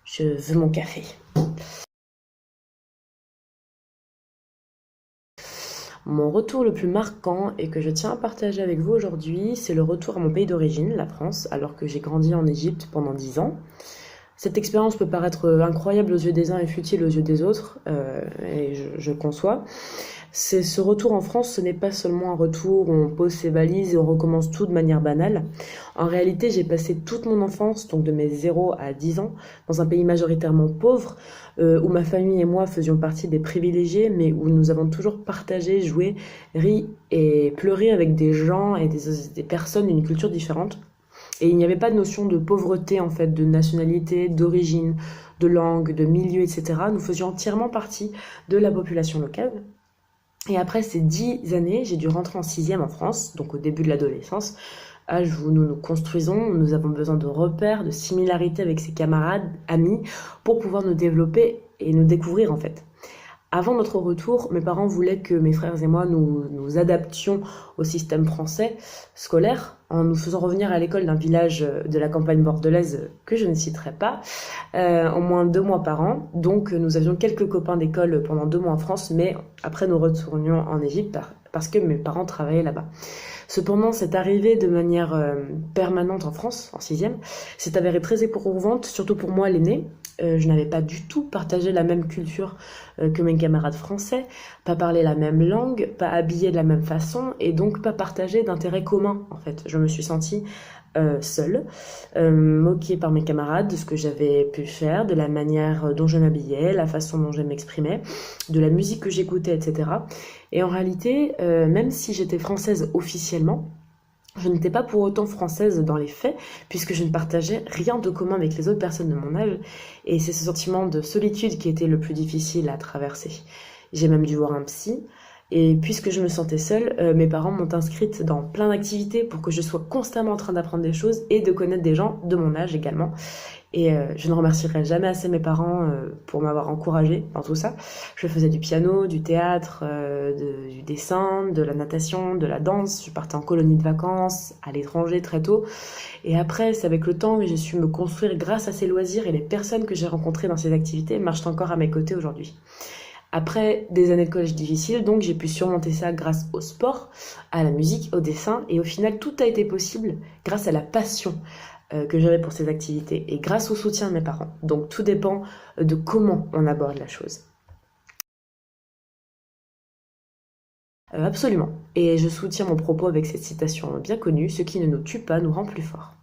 Je veux mon café. Mon retour le plus marquant et que je tiens à partager avec vous aujourd'hui, c'est le retour à mon pays d'origine, la France, alors que j'ai grandi en Égypte pendant 10 ans. Cette expérience peut paraître incroyable aux yeux des uns et futile aux yeux des autres, et je conçois. C'est ce retour en France, ce n'est pas seulement un retour où on pose ses valises et on recommence tout de manière banale. En réalité, j'ai passé toute mon enfance, donc de mes 0 à 10 ans, dans un pays majoritairement pauvre, où ma famille et moi faisions partie des privilégiés, mais où nous avons toujours partagé, joué, ri et pleuré avec des gens et des personnes d'une culture différente. Et il n'y avait pas de notion de pauvreté, en fait, de nationalité, d'origine, de langue, de milieu, etc. Nous faisions entièrement partie de la population locale. Et après ces 10 années, j'ai dû rentrer en sixième en France, donc au début de l'adolescence, âge où nous nous construisons, où nous avons besoin de repères, de similarités avec ses camarades, amis, pour pouvoir nous développer et nous découvrir en fait. Avant notre retour, mes parents voulaient que mes frères et moi nous adaptions au système français scolaire en nous faisant revenir à l'école d'un village de la campagne bordelaise que je ne citerai pas, au moins 2 mois par an. Donc nous avions quelques copains d'école pendant 2 mois en France, mais après nous retournions en Égypte parce que mes parents travaillaient là-bas. Cependant, cette arrivée de manière permanente en France, en sixième, s'est avérée très éprouvante, surtout pour moi, l'aîné. Je n'avais pas du tout partagé la même culture que mes camarades français, pas parlé la même langue, pas habillé de la même façon, et donc pas partagé d'intérêts communs, en fait. Je me suis sentie seule, moquée par mes camarades de ce que j'avais pu faire, de la manière dont je m'habillais, la façon dont je m'exprimais, de la musique que j'écoutais, etc. Et en réalité, même si j'étais française officiellement, je n'étais pas pour autant française dans les faits, puisque je ne partageais rien de commun avec les autres personnes de mon âge, et c'est ce sentiment de solitude qui était le plus difficile à traverser. J'ai même dû voir un psy, et puisque je me sentais seule, mes parents m'ont inscrite dans plein d'activités pour que je sois constamment en train d'apprendre des choses et de connaître des gens de mon âge également. Et je ne remercierai jamais assez mes parents pour m'avoir encouragée dans tout ça. Je faisais du piano, du théâtre, du dessin, de la natation, de la danse. Je partais en colonie de vacances, à l'étranger très tôt. Et après, c'est avec le temps que j'ai su me construire grâce à ces loisirs et les personnes que j'ai rencontrées dans ces activités marchent encore à mes côtés aujourd'hui. Après des années de collège difficiles, donc j'ai pu surmonter ça grâce au sport, à la musique, au dessin, et au final tout a été possible grâce à la passion que j'avais pour ces activités et grâce au soutien de mes parents. Donc tout dépend de comment on aborde la chose. Absolument. Et je soutiens mon propos avec cette citation bien connue, ce qui ne nous tue pas nous rend plus forts.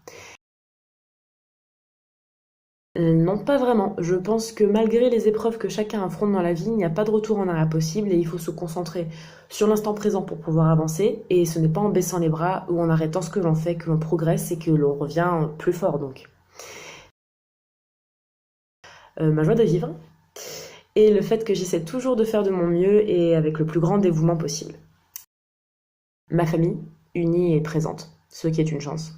Non, pas vraiment. Je pense que malgré les épreuves que chacun affronte dans la vie, il n'y a pas de retour en arrière possible et il faut se concentrer sur l'instant présent pour pouvoir avancer. Et ce n'est pas en baissant les bras ou en arrêtant ce que l'on fait que l'on progresse et que l'on revient plus fort donc. Ma joie de vivre et le fait que j'essaie toujours de faire de mon mieux et avec le plus grand dévouement possible. Ma famille, unie et présente, ce qui est une chance.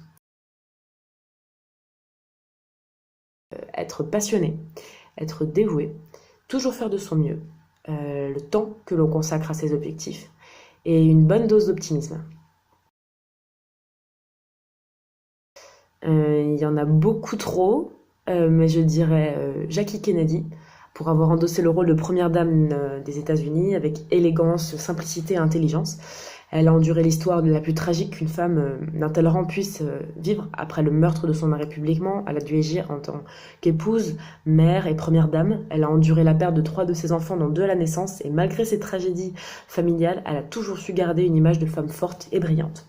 Être passionné, être dévoué, toujours faire de son mieux, le temps que l'on consacre à ses objectifs et une bonne dose d'optimisme. Il y en a beaucoup trop, mais je dirais Jackie Kennedy pour avoir endossé le rôle de première dame des États-Unis avec élégance, simplicité et intelligence. Elle a enduré l'histoire la plus tragique qu'une femme d'un tel rang puisse vivre après le meurtre de son mari publiquement. Elle a dû agir en tant qu'épouse, mère et première dame. Elle a enduré la perte de 3 de ses enfants, dont 2 à la naissance, et malgré ces tragédies familiales, elle a toujours su garder une image de femme forte et brillante.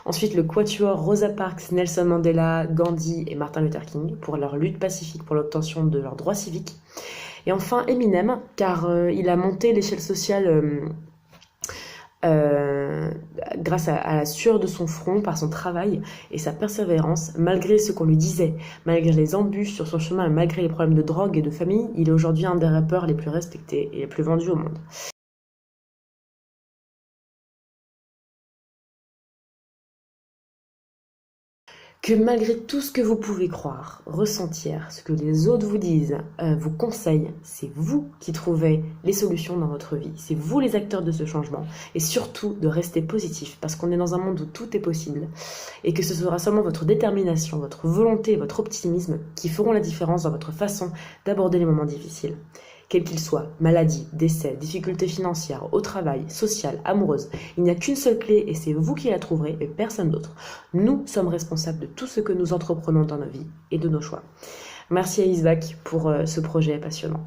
Ensuite, le quatuor Rosa Parks, Nelson Mandela, Gandhi et Martin Luther King pour leur lutte pacifique pour l'obtention de leurs droits civiques. Et enfin, Eminem, car il a monté l'échelle sociale euh, grâce à la sueur de son front, par son travail et sa persévérance, malgré ce qu'on lui disait, malgré les embûches sur son chemin et malgré les problèmes de drogue et de famille, il est aujourd'hui un des rappeurs les plus respectés et les plus vendus au monde. que malgré tout ce que vous pouvez croire, ressentir, ce que les autres vous disent, vous conseillent, c'est vous qui trouvez les solutions dans votre vie. C'est vous les acteurs de ce changement. Et surtout de rester positif, parce qu'on est dans un monde où tout est possible. Et que ce sera seulement votre détermination, votre volonté, votre optimisme qui feront la différence dans votre façon d'aborder les moments difficiles. Quels qu'ils soient, maladie, décès, difficultés financières, au travail, sociales, amoureuses, il n'y a qu'une seule clé et c'est vous qui la trouverez et personne d'autre. Nous sommes responsables de tout ce que nous entreprenons dans nos vies et de nos choix. Merci à Isaac pour ce projet passionnant.